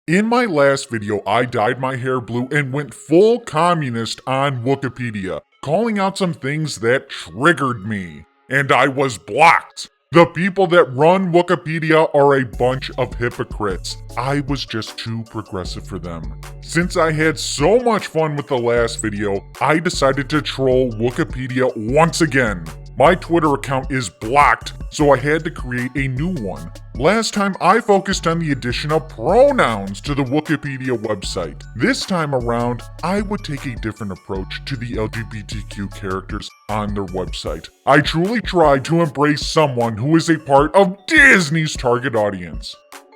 In my last video, I dyed my hair blue and went full communist on Wookieepedia, calling out some things that triggered me. And I was blocked. The people that run Wookieepedia are a bunch of hypocrites. I was just too progressive for them. Since I had so much fun with the last video, I decided to troll Wookieepedia once again. My Twitter account is blocked, so I had to create a new one. Last time I focused on the addition of pronouns to the Wookieepedia website. This time around, I would take a different approach to the LGBTQ characters on their website. I truly tried to embrace someone who is a part of Disney's target audience.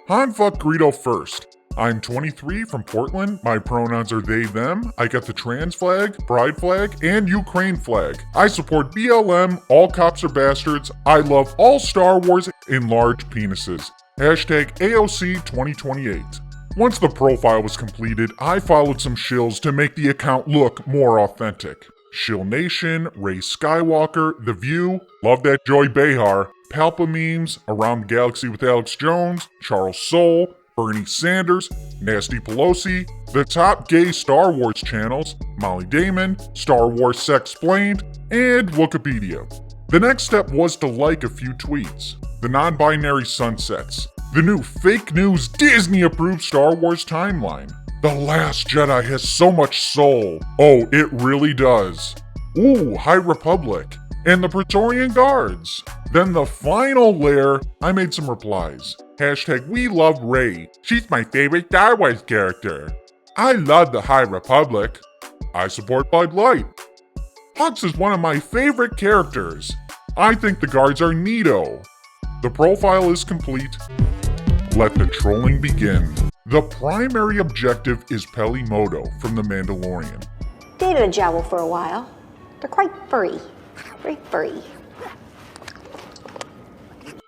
Han fuck Greedo first. I'm 23 from Portland, my pronouns are they, them, I got the trans flag, pride flag, and Ukraine flag. I support BLM, all cops are bastards, I love all Star Wars and large penises. Hashtag AOC 2028. Once the profile was completed, I followed some shills to make the account look more authentic. Shill Nation, Ray Skywalker, The View, Love That Joy Behar, Palpa Memes, Around the Galaxy with Alex Jones, Charles Soule, Bernie Sanders, Nasty Pelosi, the top gay Star Wars channels, Molly Damon, Star Wars Sexplained, and Wookieepedia. The next step was to like a few tweets. The non-binary sunsets. The new fake news Disney-approved Star Wars timeline. The Last Jedi has so much soul. Oh, it really does. Ooh, High Republic. And the Praetorian Guards. Then the final layer, I made some replies. Hashtag we love Rey. She's my favorite Star Wars character. I love the High Republic. I support Bud Light. Hux is one of my favorite characters. I think the guards are neato. The profile is complete. Let the trolling begin. The primary objective is Peli Motto from The Mandalorian. Dated a Jawa for a while. They're quite furry. Very furry.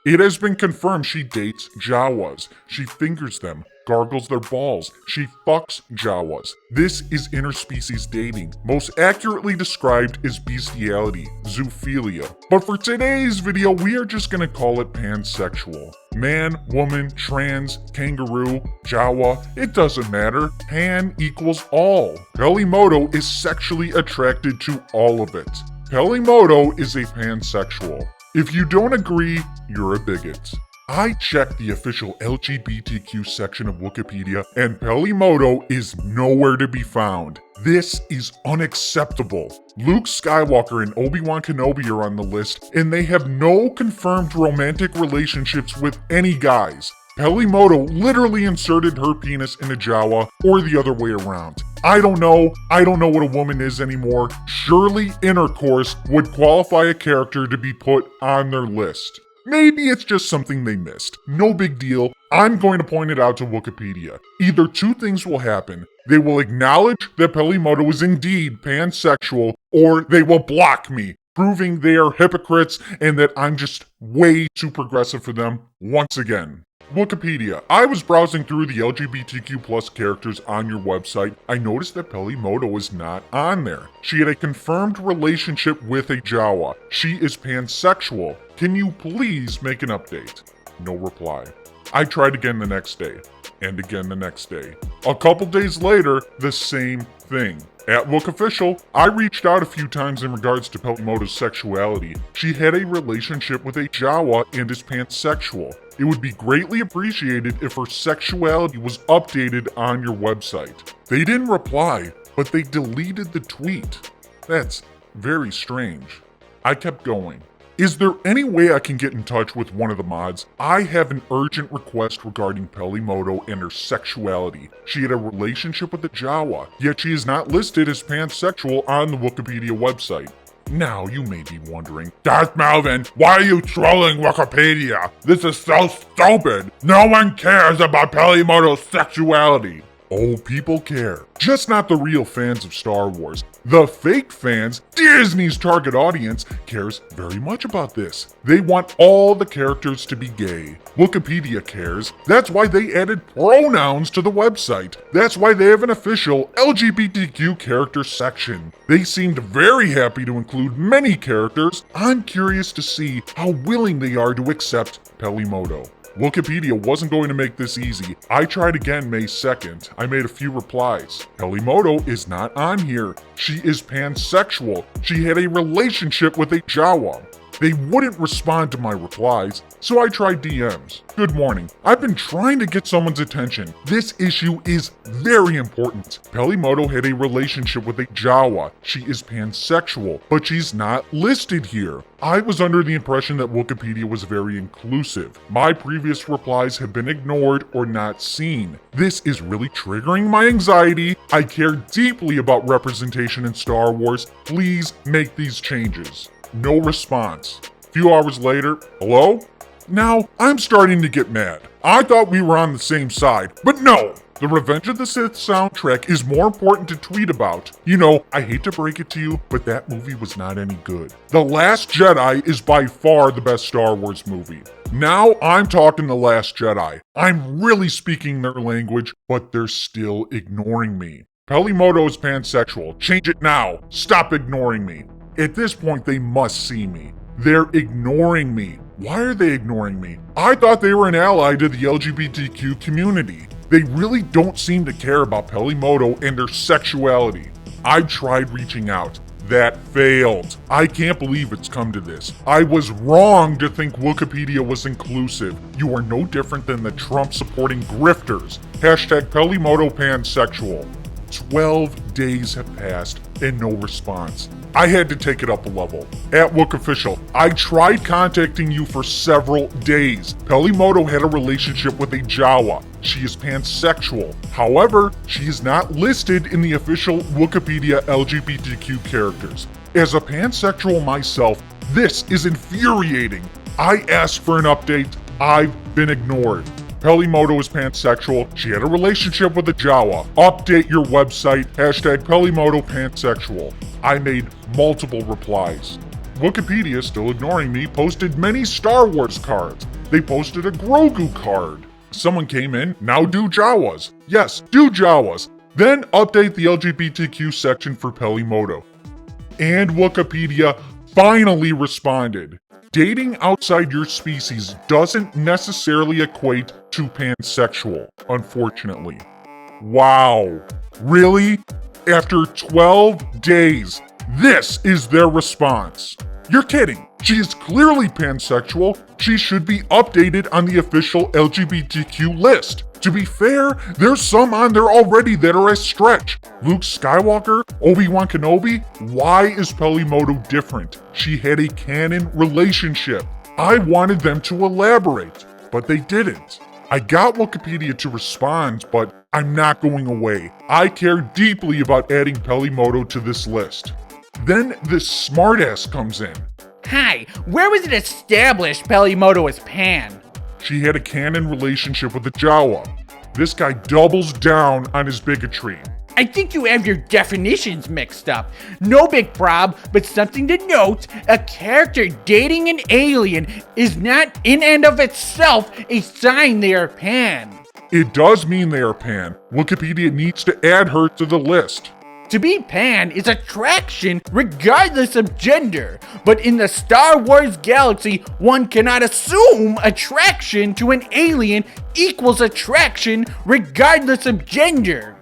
It has been confirmed she dates Jawas. She fingers them, gargles their balls. She fucks Jawas. This is interspecies dating, most accurately described as bestiality, zoophilia. But for today's video, we are just gonna call it pansexual. Man, woman, trans, kangaroo, Jawa, it doesn't matter. Pan equals all. Peli Motto is sexually attracted to all of it. Peli Motto is a pansexual. If you don't agree, you're a bigot. I checked the official LGBTQ section of Wikipedia, and Peli Motto is nowhere to be found. This is unacceptable. Luke Skywalker and Obi-Wan Kenobi are on the list, and they have no confirmed romantic relationships with any guys. Peli Motto literally inserted her penis in a Jawa, or the other way around. I don't know what a woman is anymore. Surely intercourse would qualify a character to be put on their list. Maybe it's just something they missed. No big deal. I'm going to point it out to Wikipedia. Either two things will happen. They will acknowledge that Peli Motto is indeed pansexual, or they will block me, proving they are hypocrites and that I'm just way too progressive for them once again. Wikipedia. I was browsing through the LGBTQ+ characters on your website. I noticed that Peli Motto is not on there. She had a confirmed relationship with a Jawa. She is pansexual. Can you please make an update? No reply. I tried again the next day, and again the next day. A couple days later, the same thing. At Wookieeofficial, I reached out a few times in regards to Peli Motto's sexuality. She had a relationship with a Jawa and is pansexual. It would be greatly appreciated if her sexuality was updated on your website. They didn't reply, but they deleted the tweet. That's very strange. I kept going. Is there any way I can get in touch with one of the mods? I have an urgent request regarding Peli Motto and her sexuality. She had a relationship with a Jawa, yet she is not listed as pansexual on the Wikipedia website. Now you may be wondering, Darth Melvin, why are you trolling Wikipedia? This is so stupid. No one cares about Peli Motto's sexuality. Oh, people care. Just not the real fans of Star Wars. The fake fans, Disney's target audience, cares very much about this. They want all the characters to be gay. Wikipedia cares. That's why they added pronouns to the website. That's why they have an official LGBTQ character section. They seemed very happy to include many characters. I'm curious to see how willing they are to accept Peli Motto. Wookieepedia wasn't going to make this easy. I tried again May 2nd. I made a few replies. Peli Motto is not on here. She is pansexual. She had a relationship with a Jawa. They wouldn't respond to my replies, so I tried DMs. Good morning. I've been trying to get someone's attention. This issue is very important. Peli Motto had a relationship with a Jawa. She is pansexual, but she's not listed here. I was under the impression that Wikipedia was very inclusive. My previous replies have been ignored or not seen. This is really triggering my anxiety. I care deeply about representation in Star Wars. Please make these changes. No response. A few hours later, hello? Now, I'm starting to get mad. I thought we were on the same side, but no! The Revenge of the Sith soundtrack is more important to tweet about. You know, I hate to break it to you, but that movie was not any good. The Last Jedi is by far the best Star Wars movie. Now I'm talking The Last Jedi. I'm really speaking their language, but they're still ignoring me. Peli Motto is pansexual. Change it now. Stop ignoring me. At this point, they must see me. They're ignoring me. Why are they ignoring me? I thought they were an ally to the LGBTQ community. They really don't seem to care about Peli Motto and their sexuality. I've tried reaching out. That failed. I can't believe it's come to this. I was wrong to think Wikipedia was inclusive. You are no different than the Trump-supporting grifters. Hashtag Peli Motto pansexual. 12 days have passed and no response. I had to take it up a level. At Wookofficial, I tried contacting you for several days. Peli Motto had a relationship with a Jawa. She is pansexual. However, she is not listed in the official Wikipedia LGBTQ characters. As a pansexual myself, this is infuriating. I asked for an update. I've been ignored. Peli Motto is pansexual. She had a relationship with a Jawa. Update your website. Hashtag Peli Motto pansexual. I made multiple replies. Wikipedia, still ignoring me, posted many Star Wars cards. They posted a Grogu card. Someone came in, now do Jawas. Yes, do Jawas. Then update the LGBTQ section for Peli Motto. And Wikipedia finally responded. Dating outside your species doesn't necessarily equate to pansexual, unfortunately. Wow. Really? After 12 days, this is their response. You're kidding. She is clearly pansexual. She should be updated on the official LGBTQ list. To be fair, there's some on there already that are a stretch. Luke Skywalker, Obi-Wan Kenobi. Why is Peli Motto different? She had a canon relationship. I wanted them to elaborate, but they didn't. I got Wikipedia to respond, but I'm not going away. I care deeply about adding Peli Motto to this list. Then this smartass comes in. Hi, where was it established Peli Motto is pan? She had a canon relationship with a Jawa. This guy doubles down on his bigotry. I think you have your definitions mixed up. No big prob, but something to note, a character dating an alien is not in and of itself a sign they are pan. It does mean they are pan. Wikipedia needs to add her to the list. To be pan is attraction regardless of gender, but in the Star Wars galaxy, one cannot assume attraction to an alien equals attraction regardless of gender.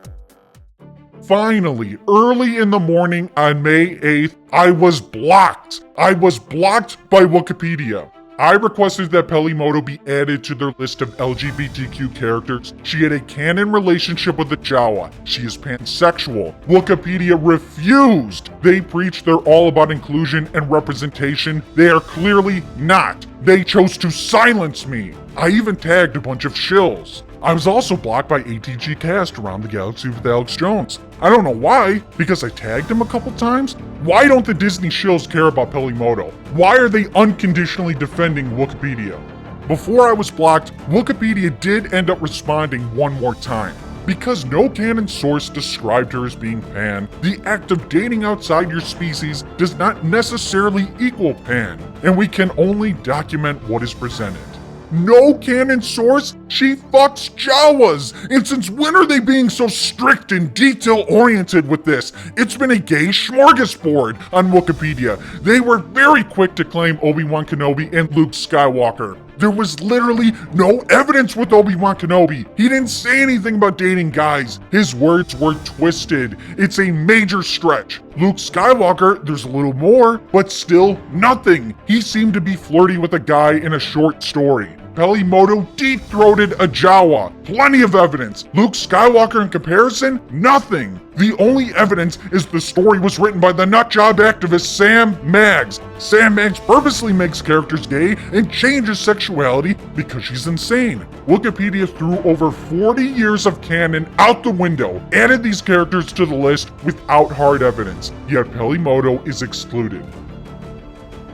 Finally, early in the morning on May 8th, I was blocked. I was blocked by Wikipedia. I requested that Peli Motto be added to their list of LGBTQ characters. She had a canon relationship with a Jawa. She is pansexual. Wikipedia refused. They preach they're all about inclusion and representation. They are clearly not. They chose to silence me. I even tagged a bunch of shills. I was also blocked by ATG Cast Around the Galaxy with Alex Jones. I don't know why, because I tagged him a couple times. Why don't the Disney shills care about Peli Motto? Why are they unconditionally defending Wikipedia? Before I was blocked, Wikipedia did end up responding one more time. Because no canon source described her as being pan, the act of dating outside your species does not necessarily equal pan, and we can only document what is presented. No canon source? She fucks Jawas! And since when are they being so strict and detail-oriented with this? It's been a gay smorgasbord on Wikipedia. They were very quick to claim Obi-Wan Kenobi and Luke Skywalker. There was literally no evidence with Obi-Wan Kenobi. He didn't say anything about dating guys. His words were twisted. It's a major stretch. Luke Skywalker, there's a little more, but still nothing. He seemed to be flirty with a guy in a short story. Peli Motto deep-throated a Jawa. Plenty of evidence. Luke Skywalker in comparison? Nothing. The only evidence is the story was written by the nutjob activist Sam Maggs. Sam Maggs purposely makes characters gay and changes sexuality because she's insane. Wikipedia threw over 40 years of canon out the window, added these characters to the list without hard evidence, yet Peli Motto is excluded.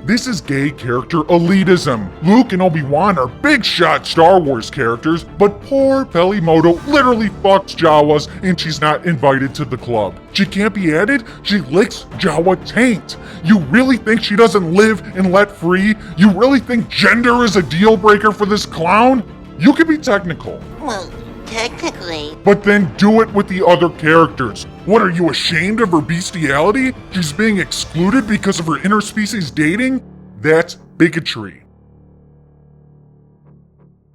This is gay character elitism. Luke and Obi-Wan are big shot Star Wars characters, but poor Peli Motto literally fucks Jawas and she's not invited to the club. She can't be added? She licks Jawa taint. You really think she doesn't live and let free? You really think gender is a deal breaker for this clown? You can be technical. Well, technically. But then do it with the other characters. What, are you ashamed of her bestiality? She's being excluded because of her interspecies dating? That's bigotry.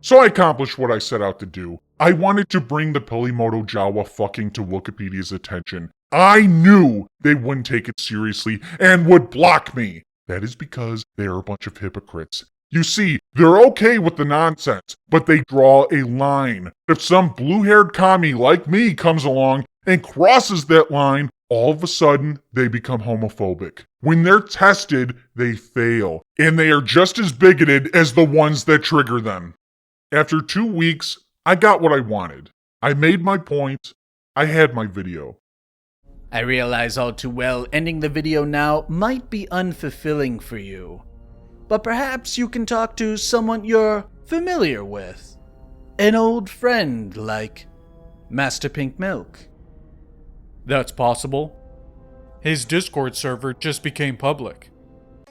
So I accomplished what I set out to do. I wanted to bring the Peli Motto Jawa fucking to Wikipedia's attention. I knew they wouldn't take it seriously and would block me. That is because they are a bunch of hypocrites. You see, they're okay with the nonsense, but they draw a line. If some blue-haired commie like me comes along and crosses that line, all of a sudden, they become homophobic. When they're tested, they fail, and they are just as bigoted as the ones that trigger them. After 2 weeks, I got what I wanted. I made my point. I had my video. I realize all too well ending the video now might be unfulfilling for you. But perhaps you can talk to someone you're familiar with. An old friend like Master Pink Milk. That's possible. His Discord server just became public.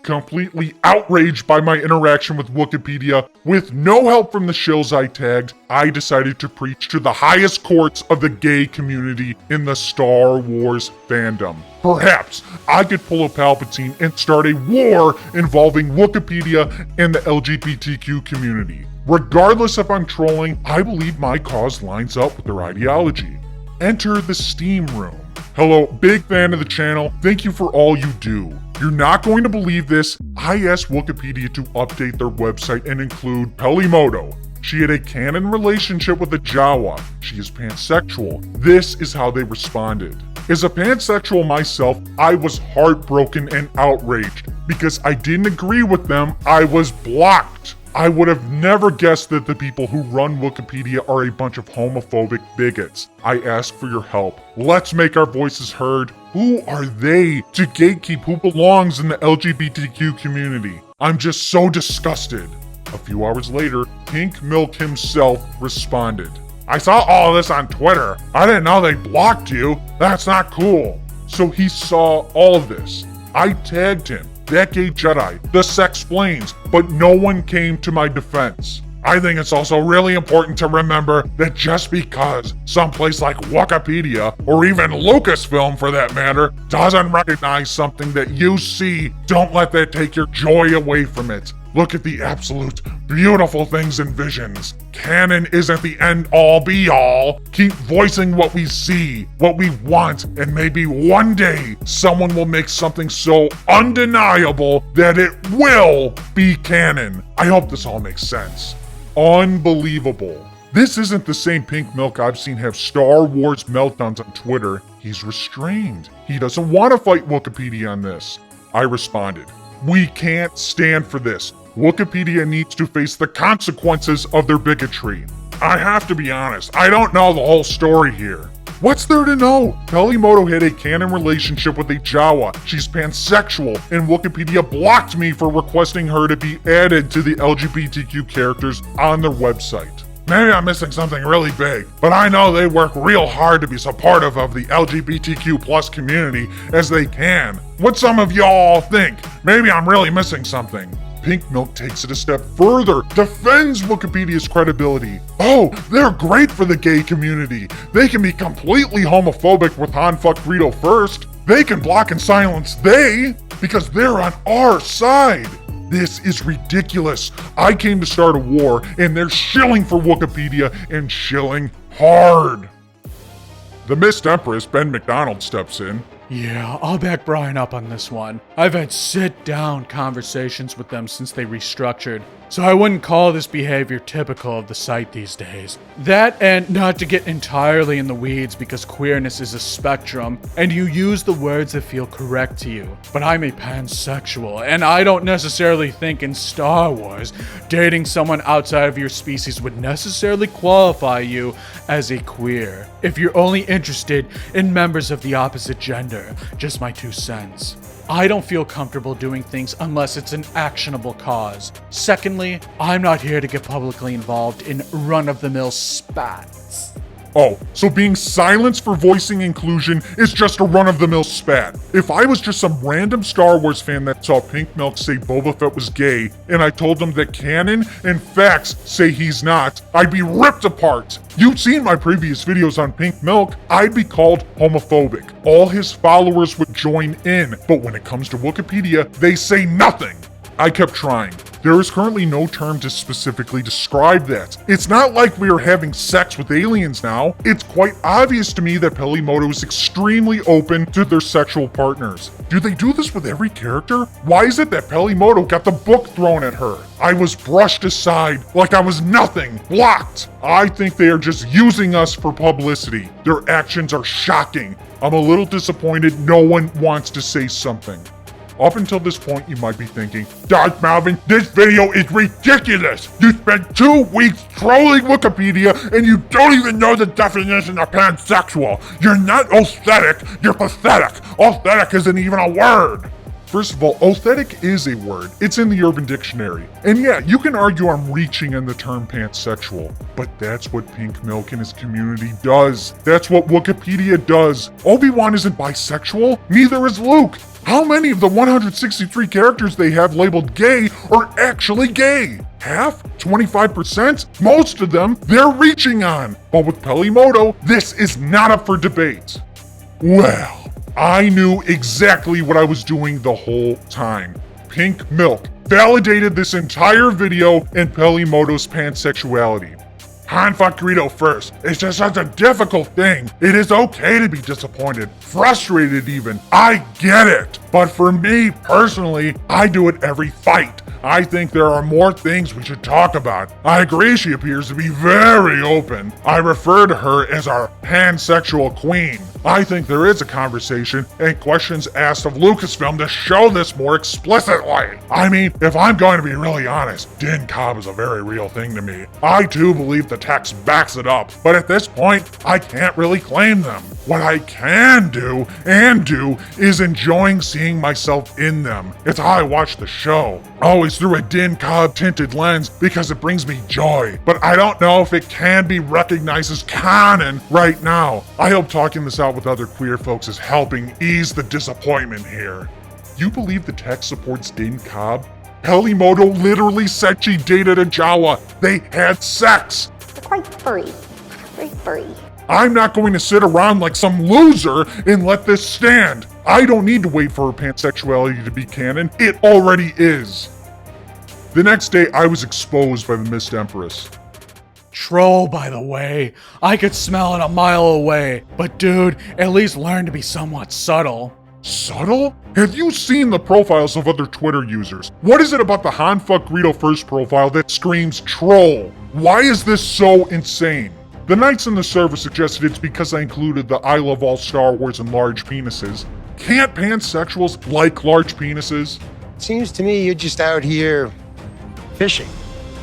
Completely outraged by my interaction with Wookieepedia, with no help from the shills I tagged, I decided to preach to the highest courts of the gay community in the Star Wars fandom. Perhaps I could pull a Palpatine and start a war involving Wikipedia and the LGBTQ community. Regardless if I'm trolling, I believe my cause lines up with their ideology. Enter the Steam Room. Hello, big fan of the channel. Thank you for all you do. You're not going to believe this. I asked Wikipedia to update their website and include Peli Motto. She had a canon relationship with a Jawa. She is pansexual. This is how they responded. As a pansexual myself, I was heartbroken and outraged. Because I didn't agree with them, I was blocked. I would have never guessed that the people who run Wikipedia are a bunch of homophobic bigots. I ask for your help. Let's make our voices heard. Who are they to gatekeep who belongs in the LGBTQ community? I'm just so disgusted. A few hours later, Pink Milk himself responded. I saw all this on Twitter. I didn't know they blocked you. That's not cool. So he saw all of this. I tagged him. That gay Jedi, the Sexplains, but no one came to my defense. I think it's also really important to remember that just because someplace like Wookieepedia, or even Lucasfilm for that matter, doesn't recognize something that you see, don't let that take your joy away from it. Look at the absolute beautiful things and visions. Canon isn't the end-all be-all. Keep voicing what we see, what we want, and maybe one day someone will make something so undeniable that it will be canon. I hope this all makes sense. Unbelievable. This isn't the same Pink Milk I've seen have Star Wars meltdowns on Twitter. He's restrained. He doesn't want to fight Wikipedia on this. I responded, we can't stand for this. Wikipedia needs to face the consequences of their bigotry. I have to be honest, I don't know the whole story here. What's there to know? Peli Motto had a canon relationship with a Jawa. She's pansexual, and Wikipedia blocked me for requesting her to be added to the LGBTQ characters on their website. maybe I'm missing something really big, but I know they work real hard to be supportive of the LGBTQ plus community as they can. What some of y'all think? Maybe I'm really missing something. Pink Milk takes it a step further, defends Wikipedia's credibility. Oh, they're great for the gay community. They can be completely homophobic with Han Fuck Rito first. They can block and silence they, because they're on our side. This is ridiculous. I came to start a war, and they're shilling for Wikipedia, and shilling hard. The Mist Empress, Ben McDonald, steps in. Yeah, I'll back Brian up on this one. I've had sit-down conversations with them since they restructured, so I wouldn't call this behavior typical of the site these days. That, and not to get entirely in the weeds because queerness is a spectrum, and you use the words that feel correct to you. But I'm a pansexual, and I don't necessarily think in Star Wars, dating someone outside of your species would necessarily qualify you as a queer. If you're only interested in members of the opposite gender. Just my 2 cents. I don't feel comfortable doing things unless it's an actionable cause. Secondly, I'm not here to get publicly involved in run-of-the-mill spats. Oh, so being silenced for voicing inclusion is just a run-of-the-mill spat. If I was just some random Star Wars fan that saw Pink Milk say Boba Fett was gay, and I told them that canon and facts say he's not, I'd be ripped apart. You've seen my previous videos on Pink Milk. I'd be called homophobic. All his followers would join in, but when it comes to Wikipedia, they say nothing. I kept trying. There is currently no term to specifically describe that. It's not like we are having sex with aliens now. It's quite obvious to me that Peli Motto is extremely open to their sexual partners. Do they do this with every character? Why is it that Peli Motto got the book thrown at her? I was brushed aside like I was nothing, blocked. I think they are just using us for publicity. Their actions are shocking. I'm a little disappointed no one wants to say something. Up until this point, you might be thinking, Dark Melvin, this video is ridiculous! You spent 2 weeks trolling Wikipedia and you don't even know the definition of pansexual! You're not aesthetic, you're pathetic! Aesthetic isn't even a word! First of all, aesthetic is a word. It's in the Urban Dictionary. And yeah, you can argue I'm reaching in the term pansexual, but that's what Pink Milk and his community does. That's what Wikipedia does. Obi-Wan isn't bisexual, neither is Luke. How many of the 163 characters they have labeled gay are actually gay? Half? 25%? Most of them, they're reaching on. But with Peli Motto, this is not up for debate. Well, I knew exactly what I was doing the whole time. Pink Milk validated this entire video and Peli Motto's pansexuality. Han fucked Rito first. It's just such a difficult thing. It is okay to be disappointed, frustrated even. I get it. But for me personally, I do it every fight. I think there are more things we should talk about. I agree she appears to be very open. I refer to her as our pansexual queen. I think there is a conversation and questions asked of Lucasfilm to show this more explicitly. I mean, if I'm going to be really honest, Din Cobb is a very real thing to me. I too believe the text backs it up, but at this point, I can't really claim them. What I can do is enjoying seeing myself in them. It's how I watch the show. Always through a Din Cobb tinted lens because it brings me joy. But I don't know if it can be recognized as canon right now. I hope talking this out with other queer folks is helping ease the disappointment here. You believe the text supports Din Cobb? Peli Motto literally said she dated a Jawa. They had sex. They're quite furry. Very furry. I'm not going to sit around like some loser and let this stand. I don't need to wait for her pansexuality to be canon. It already is. The next day, I was exposed by the Mist Empress. Troll, by the way. I could smell it a mile away. But dude, at least learn to be somewhat subtle. Subtle? Have you seen the profiles of other Twitter users? What is it about the Han Fuck Rito First profile that screams troll? Why is this so insane? The Knights in the server suggested it's because I included the I love all Star Wars and large penises. Can't pansexuals like large penises? Seems to me you're just out here fishing.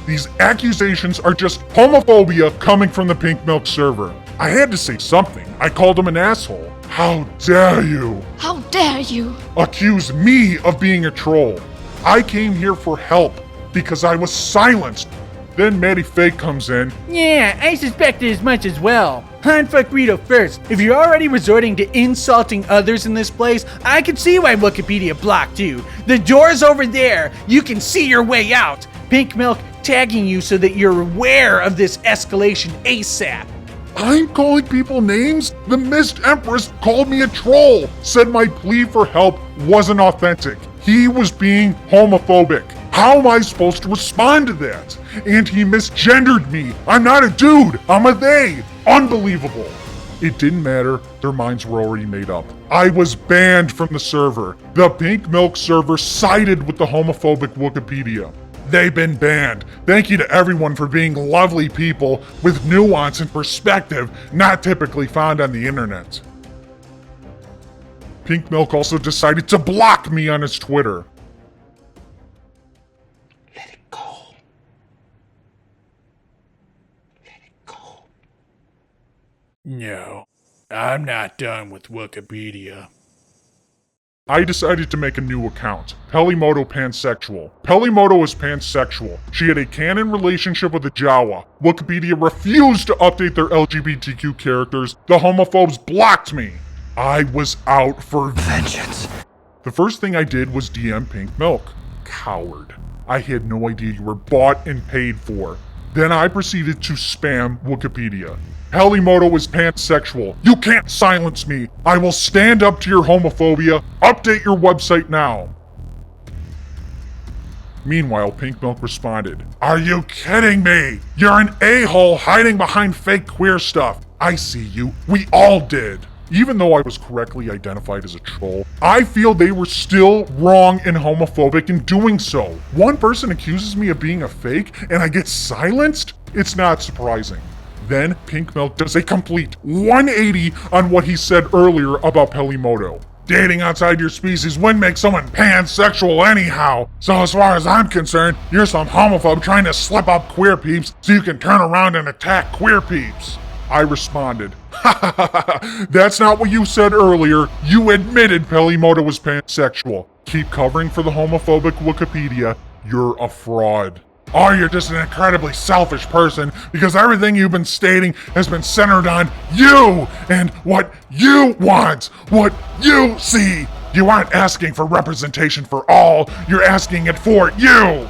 These accusations are just homophobia coming from the Pink Milk server. I had to say something. I called him an asshole. How dare you? How dare you? Accuse me of being a troll. I came here for help because I was silenced. Then Maddie Fake comes in. Yeah, I suspected as much as well. Unfuck Rito first. If you're already resorting to insulting others in this place, I can see why Wikipedia blocked you. The door's over there. You can see your way out. Pink Milk tagging you so that you're aware of this escalation ASAP. I'm calling people names? The Mist Empress called me a troll, said my plea for help wasn't authentic. He was being homophobic. How am I supposed to respond to that? And he misgendered me. I'm not a dude, I'm a they. Unbelievable. It didn't matter, their minds were already made up. I was banned from the server. The Pink Milk server sided with the homophobic Wookieepedia. They've been banned. Thank you to everyone for being lovely people with nuance and perspective not typically found on the internet. Pink Milk also decided to block me on his Twitter. Let it go. Let it go. No, I'm not done with Wikipedia. I decided to make a new account, Peli Motto Pansexual. Peli Motto is pansexual. She had a canon relationship with a Jawa. Wikipedia refused to update their LGBTQ characters. The homophobes blocked me. I was out for vengeance. The first thing I did was DM Pink Milk. Coward. I had no idea you were bought and paid for. Then I proceeded to spam Wikipedia. Peli Motto is pansexual. You can't silence me. I will stand up to your homophobia. Update your website now. Meanwhile, Pink Milk responded, Are you kidding me? You're an a-hole hiding behind fake queer stuff. I see you. We all did. Even though I was correctly identified as a troll, I feel they were still wrong and homophobic in doing so. One person accuses me of being a fake and I get silenced? It's not surprising. Then Pink Milk does a complete 180 on what he said earlier about Peli Motto. Dating outside your species wouldn't make someone pansexual anyhow. So as far as I'm concerned, you're some homophobe trying to slip up queer peeps so you can turn around and attack queer peeps. I responded, That's not what you said earlier. You admitted Peli Motto was pansexual. Keep covering for the homophobic Wikipedia. You're a fraud. Or you're just an incredibly selfish person because everything you've been stating has been centered on you and what you want, what you see. You aren't asking for representation for all, you're asking it for you.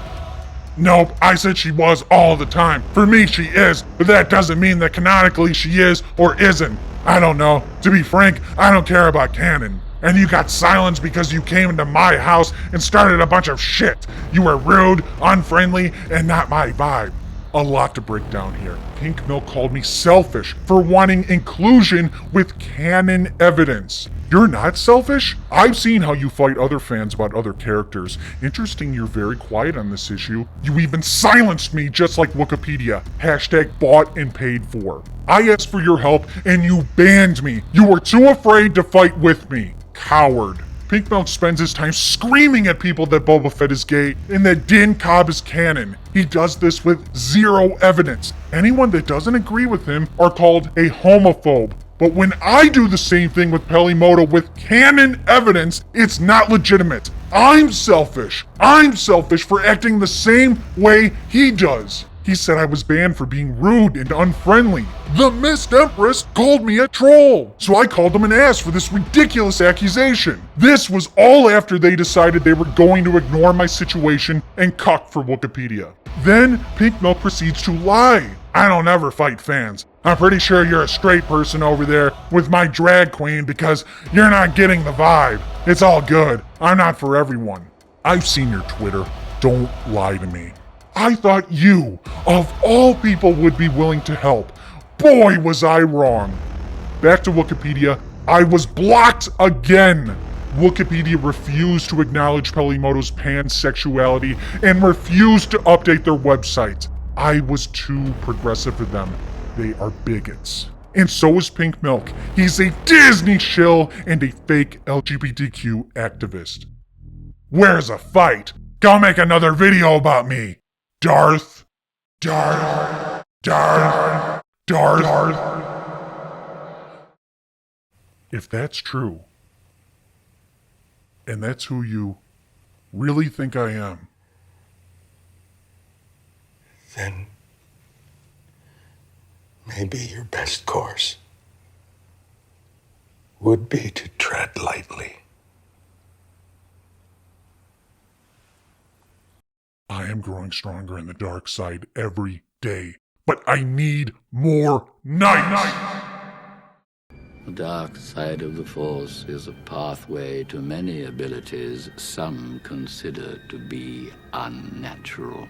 Nope, I said she was all the time. For me, she is, but that doesn't mean that canonically she is or isn't. I don't know. To be frank, I don't care about canon. And you got silenced because you came into my house and started a bunch of shit. You were rude, unfriendly, and not my vibe. A lot to break down here. Pink Milk called me selfish for wanting inclusion with canon evidence. You're not selfish? I've seen how you fight other fans about other characters. Interesting you're very quiet on this issue. You even silenced me just like Wikipedia. Hashtag bought and paid for. I asked for your help and you banned me. You were too afraid to fight with me. Coward. Pink Milk spends his time screaming at people that Boba Fett is gay and that Din Cobb is canon. He does this with zero evidence. Anyone that doesn't agree with him are called a homophobe. But when I do the same thing with Peli Motto with canon evidence, it's not legitimate. I'm selfish. I'm selfish for acting the same way he does. He said I was banned for being rude and unfriendly. The Mist Empress called me a troll, so I called him an ass for this ridiculous accusation. This was all after they decided they were going to ignore my situation and cuck for Wikipedia. Then Pink Milk proceeds to lie. I don't ever fight fans. I'm pretty sure you're a straight person over there with my drag queen because you're not getting the vibe. It's all good. I'm not for everyone. I've seen your Twitter. Don't lie to me. I thought you, of all people, would be willing to help. Boy, was I wrong. Back to Wikipedia, I was blocked again. Wikipedia refused to acknowledge Peli Motto's pansexuality and refused to update their website. I was too progressive for them. They are bigots. And so is Pink Milk. He's a Disney shill and a fake LGBTQ activist. Where's a fight? Go make another video about me. Darth. If that's true, and that's who you really think I am, Then Maybe your best course would be to tread lightly. I am growing stronger in the dark side every day, but I need more night. The dark side of the Force is a pathway to many abilities some consider to be unnatural.